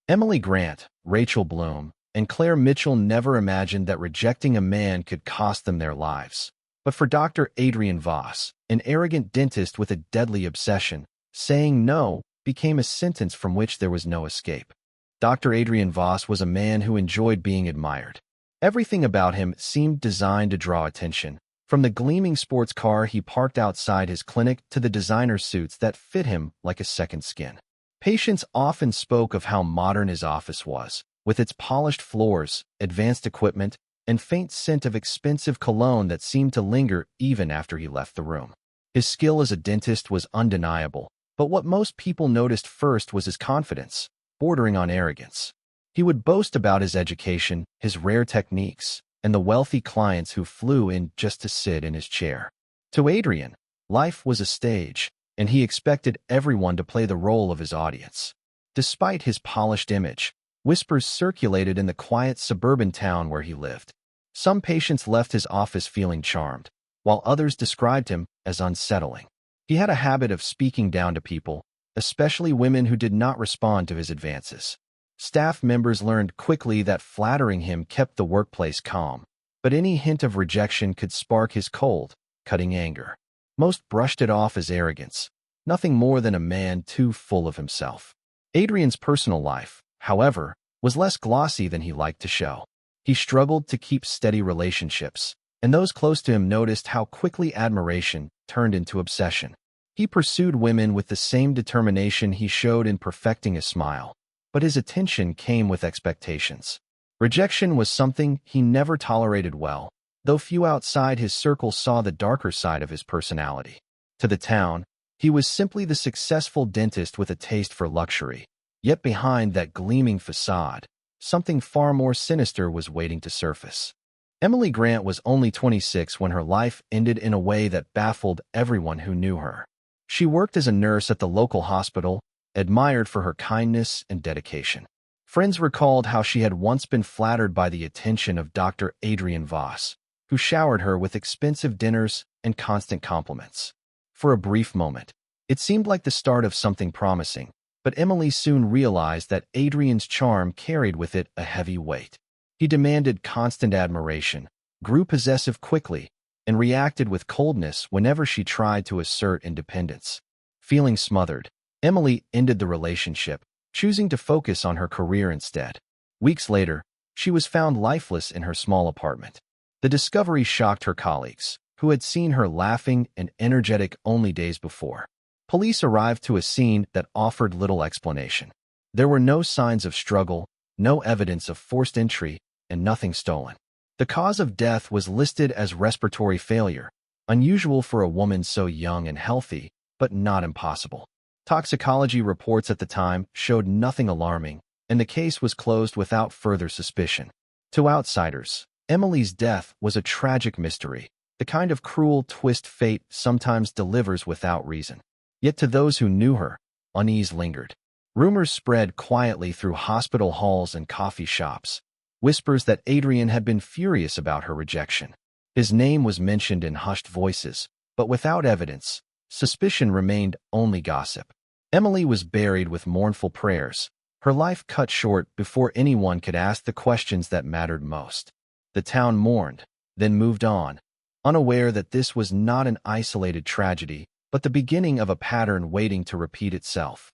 Emily Grant, Rachel Bloom, and Claire Mitchell never imagined that rejecting a man could cost them their lives. But for Dr. Adrian Voss, an arrogant dentist with a deadly obsession, saying no became a sentence from which there was no escape. Dr. Adrian Voss was a man who enjoyed being admired. Everything about him seemed designed to draw attention, from the gleaming sports car he parked outside his clinic to the designer suits that fit him like a second skin. Patients often spoke of how modern his office was, with its polished floors, advanced equipment, and faint scent of expensive cologne that seemed to linger even after he left the room. His skill as a dentist was undeniable, but what most people noticed first was his confidence, bordering on arrogance. He would boast about his education, his rare techniques, and the wealthy clients who flew in just to sit in his chair. To Adrian, life was a stage, and he expected everyone to play the role of his audience. Despite his polished image, whispers circulated in the quiet suburban town where he lived. Some patients left his office feeling charmed, while others described him as unsettling. He had a habit of speaking down to people, especially women who did not respond to his advances. Staff members learned quickly that flattering him kept the workplace calm, but any hint of rejection could spark his cold, cutting anger. Most brushed it off as arrogance, nothing more than a man too full of himself. Adrian's personal life, however, was less glossy than he liked to show. He struggled to keep steady relationships, and those close to him noticed how quickly admiration turned into obsession. He pursued women with the same determination he showed in perfecting a smile, but his attention came with expectations. Rejection was something he never tolerated well, though few outside his circle saw the darker side of his personality. To the town, he was simply the successful dentist with a taste for luxury. Yet behind that gleaming facade, something far more sinister was waiting to surface. Emily Grant was only 26 when her life ended in a way that baffled everyone who knew her. She worked as a nurse at the local hospital, admired for her kindness and dedication. Friends recalled how she had once been flattered by the attention of Dr. Adrian Voss, who showered her with expensive dinners and constant compliments. For a brief moment, it seemed like the start of something promising, but Emily soon realized that Adrian's charm carried with it a heavy weight. He demanded constant admiration, grew possessive quickly, and reacted with coldness whenever she tried to assert independence. Feeling smothered, Emily ended the relationship, choosing to focus on her career instead. Weeks later, she was found lifeless in her small apartment. The discovery shocked her colleagues, who had seen her laughing and energetic only days before. Police arrived to a scene that offered little explanation. There were no signs of struggle, no evidence of forced entry, and nothing stolen. The cause of death was listed as respiratory failure, unusual for a woman so young and healthy, but not impossible. Toxicology reports at the time showed nothing alarming, and the case was closed without further suspicion. To outsiders, Emily's death was a tragic mystery, the kind of cruel twist fate sometimes delivers without reason. Yet to those who knew her, unease lingered. Rumors spread quietly through hospital halls and coffee shops, whispers that Adrian had been furious about her rejection. His name was mentioned in hushed voices, but without evidence, suspicion remained only gossip. Emily was buried with mournful prayers, her life cut short before anyone could ask the questions that mattered most. The town mourned, then moved on, unaware that this was not an isolated tragedy, but the beginning of a pattern waiting to repeat itself.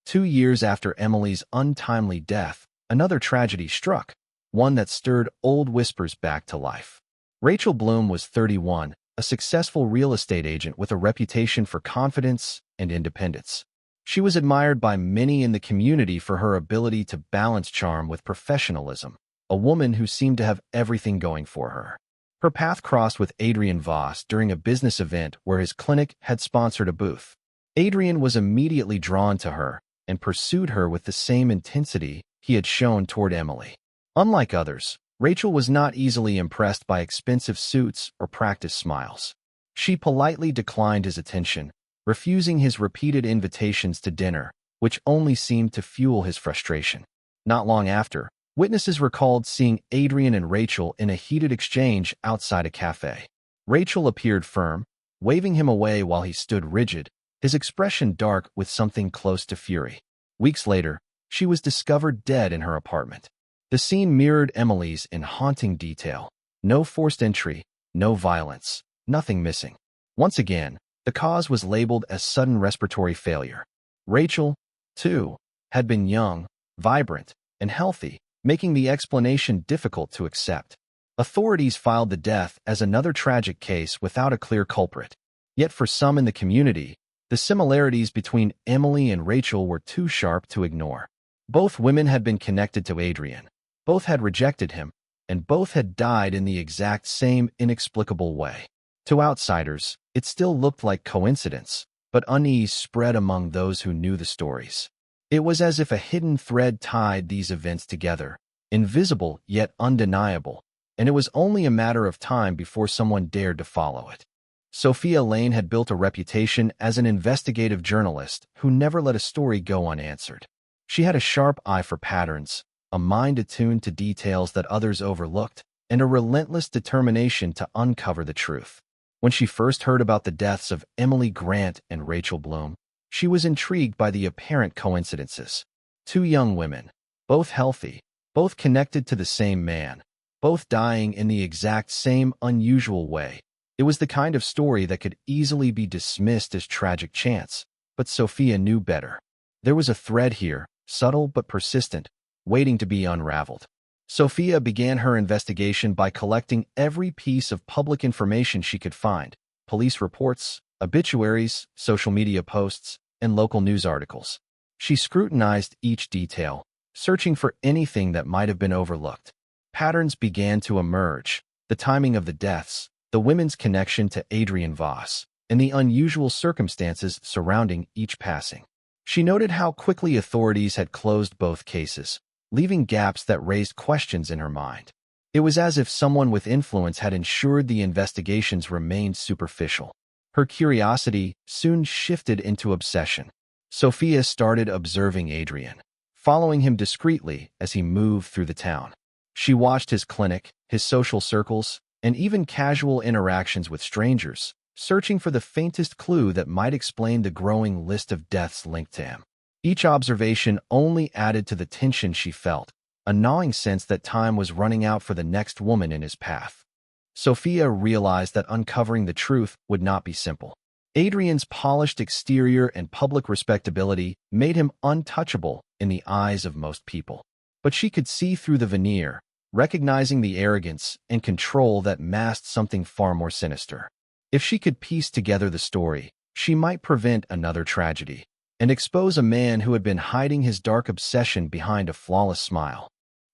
2 years after Emily's untimely death, another tragedy struck, one that stirred old whispers back to life. Rachel Bloom was 31, a successful real estate agent with a reputation for confidence and independence. She was admired by many in the community for her ability to balance charm with professionalism, a woman who seemed to have everything going for her. Her path crossed with Adrian Voss during a business event where his clinic had sponsored a booth. Adrian was immediately drawn to her and pursued her with the same intensity he had shown toward Emily. Unlike others, Rachel was not easily impressed by expensive suits or practiced smiles. She politely declined his attention, refusing his repeated invitations to dinner, which only seemed to fuel his frustration. Not long after, witnesses recalled seeing Adrian and Rachel in a heated exchange outside a cafe. Rachel appeared firm, waving him away while he stood rigid, his expression dark with something close to fury. Weeks later, She was discovered dead in her apartment. The scene mirrored Emily's in haunting detail. No forced entry, no violence, nothing missing. Once again, the cause was labeled as sudden respiratory failure. Rachel, too, had been young, vibrant, and healthy, making the explanation difficult to accept. Authorities filed the death as another tragic case without a clear culprit. Yet for some in the community, the similarities between Emily and Rachel were too sharp to ignore. Both women had been connected to Adrian. Both had rejected him, and both had died in the exact same inexplicable way. To outsiders, it still looked like coincidence, but unease spread among those who knew the stories. It was as if a hidden thread tied these events together, invisible yet undeniable, and it was only a matter of time before someone dared to follow it. Sophia Lane had built a reputation as an investigative journalist who never let a story go unanswered. She had a sharp eye for patterns, a mind attuned to details that others overlooked, and a relentless determination to uncover the truth. When she first heard about the deaths of Emily Grant and Rachel Bloom, she was intrigued by the apparent coincidences. Two young women, both healthy, both connected to the same man, both dying in the exact same unusual way. It was the kind of story that could easily be dismissed as tragic chance, but Sophia knew better. There was a thread here, subtle but persistent, waiting to be unraveled. Sophia began her investigation by collecting every piece of public information she could find: police reports, obituaries, social media posts, and local news articles. She scrutinized each detail, searching for anything that might have been overlooked. Patterns began to emerge: the timing of the deaths, the women's connection to Adrian Voss, and the unusual circumstances surrounding each passing. She noted how quickly authorities had closed both cases, leaving gaps that raised questions in her mind. It was as if someone with influence had ensured the investigations remained superficial. Her curiosity soon shifted into obsession. Sophia started observing Adrian, following him discreetly as he moved through the town. She watched his clinic, his social circles, and even casual interactions with strangers, searching for the faintest clue that might explain the growing list of deaths linked to him. Each observation only added to the tension she felt, a gnawing sense that time was running out for the next woman in his path. Sophia realized that uncovering the truth would not be simple. Adrian's polished exterior and public respectability made him untouchable in the eyes of most people. But she could see through the veneer, recognizing the arrogance and control that masked something far more sinister. If she could piece together the story, she might prevent another tragedy and expose a man who had been hiding his dark obsession behind a flawless smile.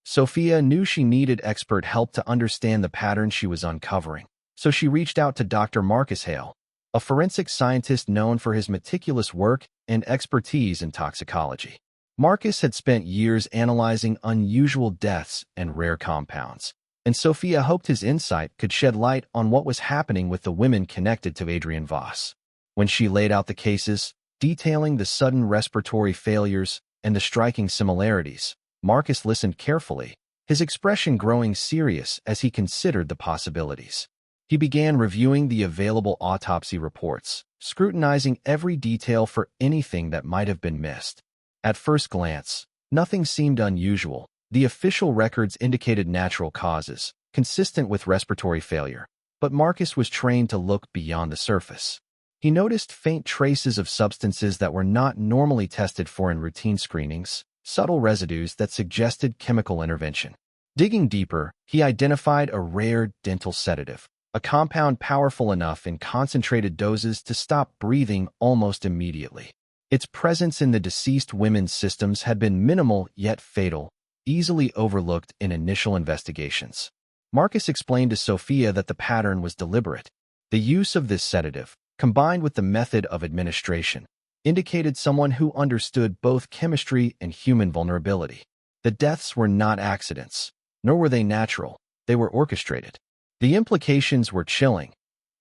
Sophia knew she needed expert help to understand the pattern she was uncovering, so she reached out to Dr. Marcus Hale, a forensic scientist known for his meticulous work and expertise in toxicology. Marcus had spent years analyzing unusual deaths and rare compounds, and Sophia hoped his insight could shed light on what was happening with the women connected to Adrian Voss. When she laid out the cases, detailing the sudden respiratory failures and the striking similarities, Marcus listened carefully, his expression growing serious as he considered the possibilities. He began reviewing the available autopsy reports, scrutinizing every detail for anything that might have been missed. At first glance, nothing seemed unusual. The official records indicated natural causes, consistent with respiratory failure, but Marcus was trained to look beyond the surface. He noticed faint traces of substances that were not normally tested for in routine screenings, subtle residues that suggested chemical intervention. Digging deeper, he identified a rare dental sedative, a compound powerful enough in concentrated doses to stop breathing almost immediately. Its presence in the deceased women's systems had been minimal yet fatal, easily overlooked in initial investigations. Marcus explained to Sophia that the pattern was deliberate. The use of this sedative, combined with the method of administration, indicated someone who understood both chemistry and human vulnerability. The deaths were not accidents, nor were they natural. They were orchestrated. The implications were chilling.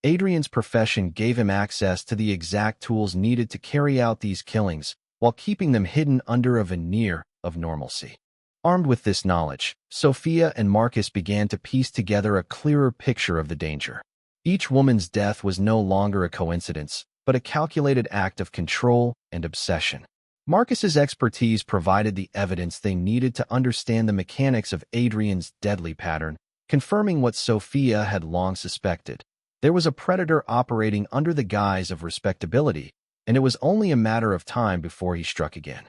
Adrian's profession gave him access to the exact tools needed to carry out these killings, while keeping them hidden under a veneer of normalcy. Armed with this knowledge, Sophia and Marcus began to piece together a clearer picture of the danger. Each woman's death was no longer a coincidence, but a calculated act of control and obsession. Marcus's expertise provided the evidence they needed to understand the mechanics of Adrian's deadly pattern, confirming what Sophia had long suspected. There was a predator operating under the guise of respectability, and it was only a matter of time before he struck again.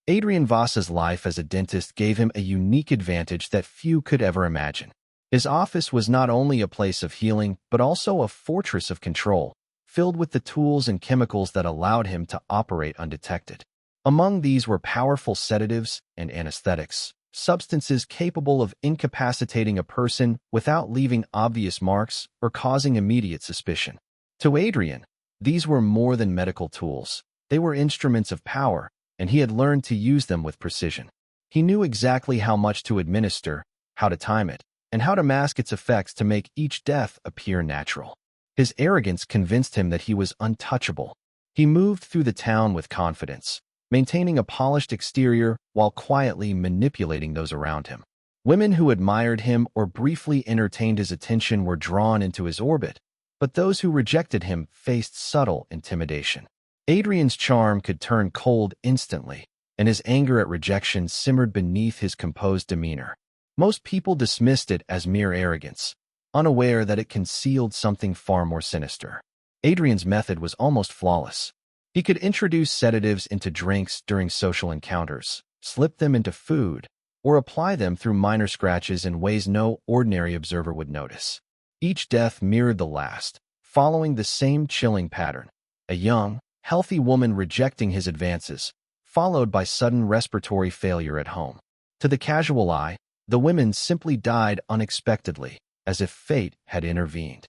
Adrian Voss's life as a dentist gave him a unique advantage that few could ever imagine. His office was not only a place of healing, but also a fortress of control, filled with the tools and chemicals that allowed him to operate undetected. Among these were powerful sedatives and anesthetics, substances capable of incapacitating a person without leaving obvious marks or causing immediate suspicion. To Adrian, these were more than medical tools. They were instruments of power, and he had learned to use them with precision. He knew exactly how much to administer, how to time it, and how to mask its effects to make each death appear natural. His arrogance convinced him that he was untouchable. He moved through the town with confidence, maintaining a polished exterior while quietly manipulating those around him. Women who admired him or briefly entertained his attention were drawn into his orbit, but those who rejected him faced subtle intimidation. Adrian's charm could turn cold instantly, and his anger at rejection simmered beneath his composed demeanor. Most people dismissed it as mere arrogance, unaware that it concealed something far more sinister. Adrian's method was almost flawless. He could introduce sedatives into drinks during social encounters, slip them into food, or apply them through minor scratches in ways no ordinary observer would notice. Each death mirrored the last, following the same chilling pattern: a young, healthy woman rejecting his advances, followed by sudden respiratory failure at home. To the casual eye, the women simply died unexpectedly, as if fate had intervened.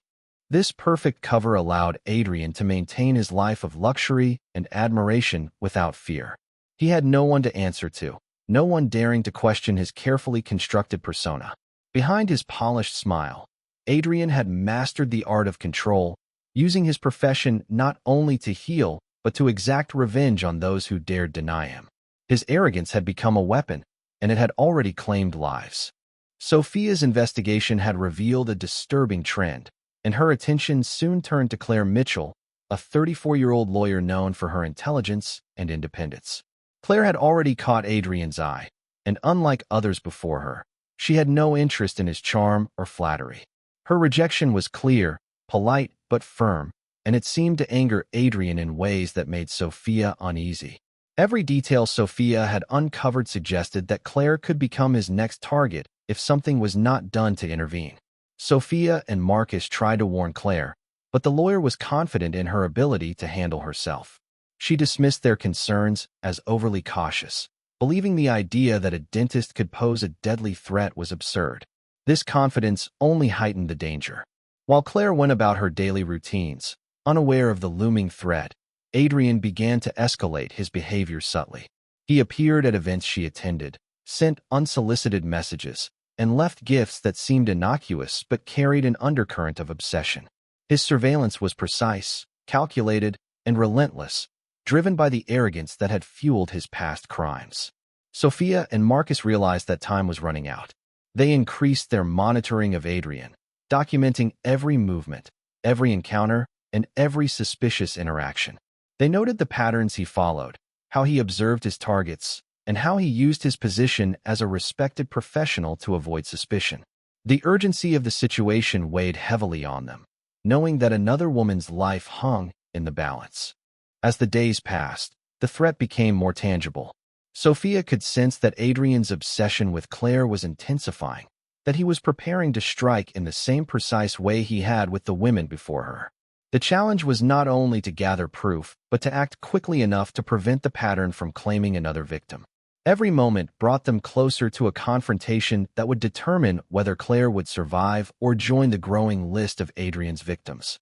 This perfect cover allowed Adrian to maintain his life of luxury and admiration without fear. He had no one to answer to, no one daring to question his carefully constructed persona. Behind his polished smile, Adrian had mastered the art of control, using his profession not only to heal, but to exact revenge on those who dared deny him. His arrogance had become a weapon, and it had already claimed lives. Sophia's investigation had revealed a disturbing trend, and her attention soon turned to Claire Mitchell, a 34-year-old lawyer known for her intelligence and independence. Claire had already caught Adrian's eye, and unlike others before her, she had no interest in his charm or flattery. Her rejection was clear, polite, but firm, and it seemed to anger Adrian in ways that made Sophia uneasy. Every detail Sophia had uncovered suggested that Claire could become his next target if something was not done to intervene. Sophia and Marcus tried to warn Claire, but the lawyer was confident in her ability to handle herself. She dismissed their concerns as overly cautious, believing the idea that a dentist could pose a deadly threat was absurd. This confidence only heightened the danger. While Claire went about her daily routines, unaware of the looming threat, Adrian began to escalate his behavior subtly. He appeared at events she attended, sent unsolicited messages, and left gifts that seemed innocuous but carried an undercurrent of obsession. His surveillance was precise, calculated, and relentless, driven by the arrogance that had fueled his past crimes. Sophia and Marcus realized that time was running out. They increased their monitoring of Adrian, documenting every movement, every encounter, and every suspicious interaction. They noted the patterns he followed, how he observed his targets, and how he used his position as a respected professional to avoid suspicion. The urgency of the situation weighed heavily on them, knowing that another woman's life hung in the balance. As the days passed, the threat became more tangible. Sophia could sense that Adrian's obsession with Claire was intensifying, that he was preparing to strike in the same precise way he had with the women before her. The challenge was not only to gather proof, but to act quickly enough to prevent the pattern from claiming another victim. Every moment brought them closer to a confrontation that would determine whether Claire would survive or join the growing list of Adrian's victims.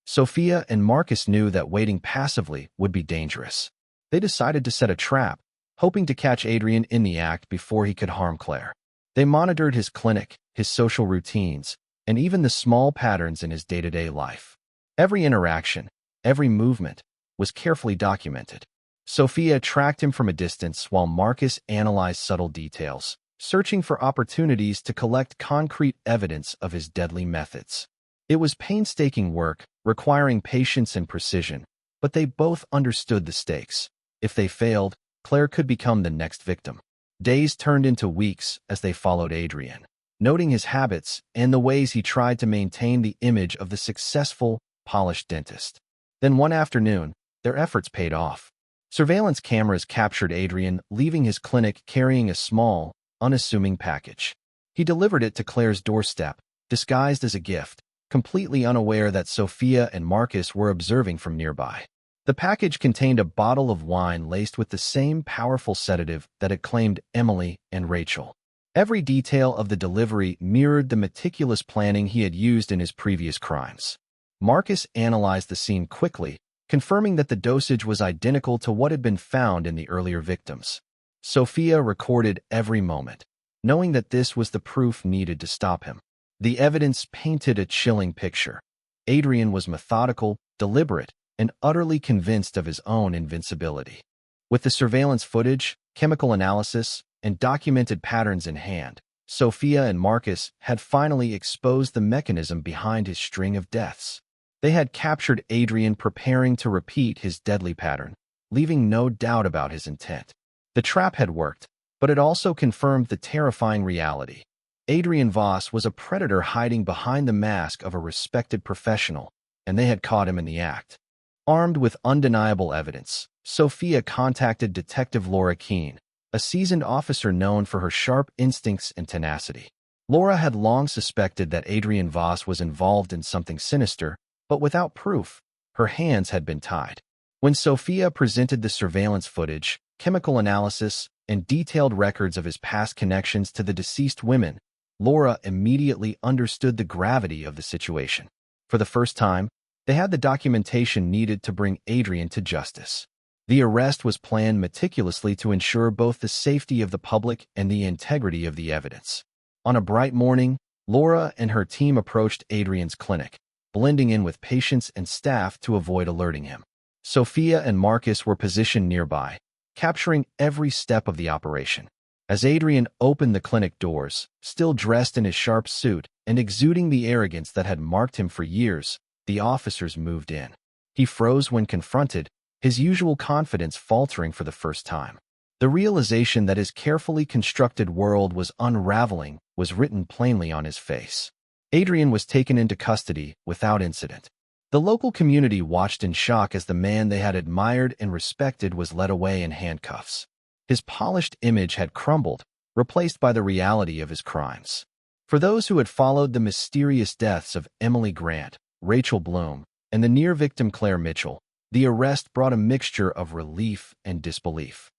Sophia and Marcus knew that waiting passively would be dangerous. They decided to set a trap, hoping to catch Adrian in the act before he could harm Claire. They monitored his clinic, his social routines, and even the small patterns in his day-to-day life. Every interaction, every movement, was carefully documented. Sophia tracked him from a distance while Marcus analyzed subtle details, searching for opportunities to collect concrete evidence of his deadly methods. It was painstaking work, requiring patience and precision, but they both understood the stakes. If they failed, Claire could become the next victim. Days turned into weeks as they followed Adrian, noting his habits and the ways he tried to maintain the image of the successful, polished dentist. Then one afternoon, their efforts paid off. Surveillance cameras captured Adrian leaving his clinic carrying a small, unassuming package. He delivered it to Claire's doorstep, disguised as a gift, completely unaware that Sophia and Marcus were observing from nearby. The package contained a bottle of wine laced with the same powerful sedative that had claimed Emily and Rachel. Every detail of the delivery mirrored the meticulous planning he had used in his previous crimes. Marcus analyzed the scene quickly, confirming that the dosage was identical to what had been found in the earlier victims. Sophia recorded every moment, knowing that this was the proof needed to stop him. The evidence painted a chilling picture. Adrian was methodical, deliberate, and utterly convinced of his own invincibility. With the surveillance footage, chemical analysis, and documented patterns in hand, Sophia and Marcus had finally exposed the mechanism behind his string of deaths. They had captured Adrian preparing to repeat his deadly pattern, leaving no doubt about his intent. The trap had worked, but it also confirmed the terrifying reality. Adrian Voss was a predator hiding behind the mask of a respected professional, and they had caught him in the act. Armed with undeniable evidence, Sophia contacted Detective Laura Keene, a seasoned officer known for her sharp instincts and tenacity. Laura had long suspected that Adrian Voss was involved in something sinister, but without proof, her hands had been tied. When Sophia presented the surveillance footage, chemical analysis, and detailed records of his past connections to the deceased women, Laura immediately understood the gravity of the situation. For the first time, they had the documentation needed to bring Adrian to justice. The arrest was planned meticulously to ensure both the safety of the public and the integrity of the evidence. On a bright morning, Laura and her team approached Adrian's clinic, blending in with patients and staff to avoid alerting him. Sophia and Marcus were positioned nearby, capturing every step of the operation. As Adrian opened the clinic doors, still dressed in his sharp suit and exuding the arrogance that had marked him for years, the officers moved in. He froze when confronted, his usual confidence faltering for the first time. The realization that his carefully constructed world was unraveling was written plainly on his face. Adrian was taken into custody without incident. The local community watched in shock as the man they had admired and respected was led away in handcuffs. His polished image had crumbled, replaced by the reality of his crimes. For those who had followed the mysterious deaths of Emily Grant, Rachel Bloom, and the near-victim Claire Mitchell, the arrest brought a mixture of relief and disbelief.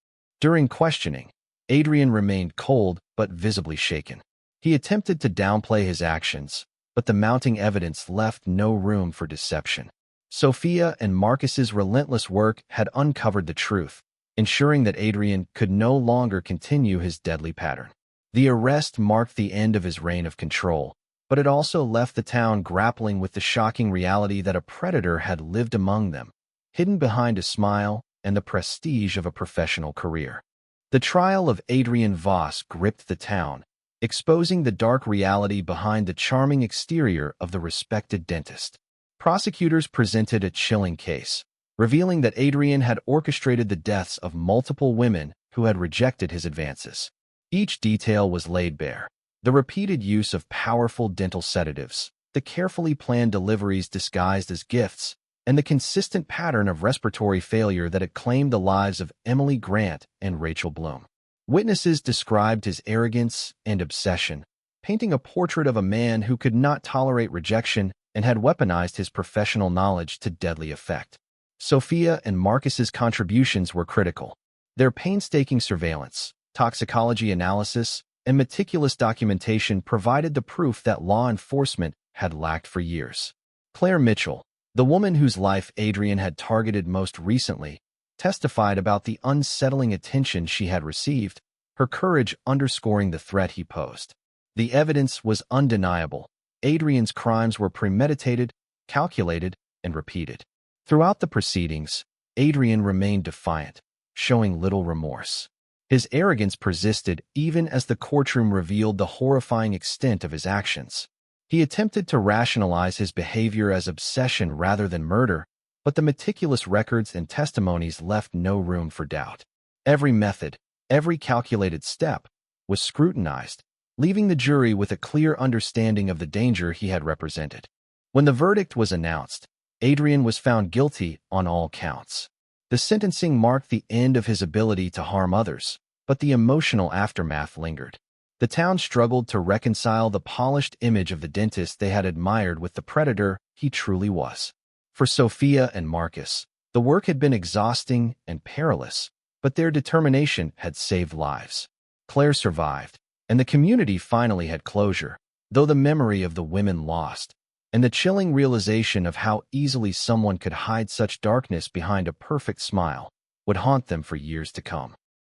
During questioning, Adrian remained cold but visibly shaken. He attempted to downplay his actions, but the mounting evidence left no room for deception. Sophia and Marcus's relentless work had uncovered the truth, ensuring that Adrian could no longer continue his deadly pattern. The arrest marked the end of his reign of control, but it also left the town grappling with the shocking reality that a predator had lived among them, hidden behind a smile and the prestige of a professional career. The trial of Adrian Voss gripped the town, exposing the dark reality behind the charming exterior of the respected dentist. Prosecutors presented a chilling case, revealing that Adrian had orchestrated the deaths of multiple women who had rejected his advances. Each detail was laid bare. The repeated use of powerful dental sedatives, the carefully planned deliveries disguised as gifts, and the consistent pattern of respiratory failure that had claimed the lives of Emily Grant and Rachel Bloom. Witnesses described his arrogance and obsession, painting a portrait of a man who could not tolerate rejection and had weaponized his professional knowledge to deadly effect. Sophia and Marcus's contributions were critical. Their painstaking surveillance, toxicology analysis, and meticulous documentation provided the proof that law enforcement had lacked for years. Claire Mitchell, the woman whose life Adrian had targeted most recently, testified about the unsettling attention she had received, her courage underscoring the threat he posed. The evidence was undeniable. Adrian's crimes were premeditated, calculated, and repeated. Throughout the proceedings, Adrian remained defiant, showing little remorse. His arrogance persisted even as the courtroom revealed the horrifying extent of his actions. He attempted to rationalize his behavior as obsession rather than murder, but the meticulous records and testimonies left no room for doubt. Every method, every calculated step, was scrutinized, leaving the jury with a clear understanding of the danger he had represented. When the verdict was announced, Adrian was found guilty on all counts. The sentencing marked the end of his ability to harm others, but the emotional aftermath lingered. The town struggled to reconcile the polished image of the dentist they had admired with the predator he truly was. For Sophia and Marcus, the work had been exhausting and perilous, but their determination had saved lives. Claire survived, and the community finally had closure, though the memory of the women lost, and the chilling realization of how easily someone could hide such darkness behind a perfect smile would haunt them for years to come.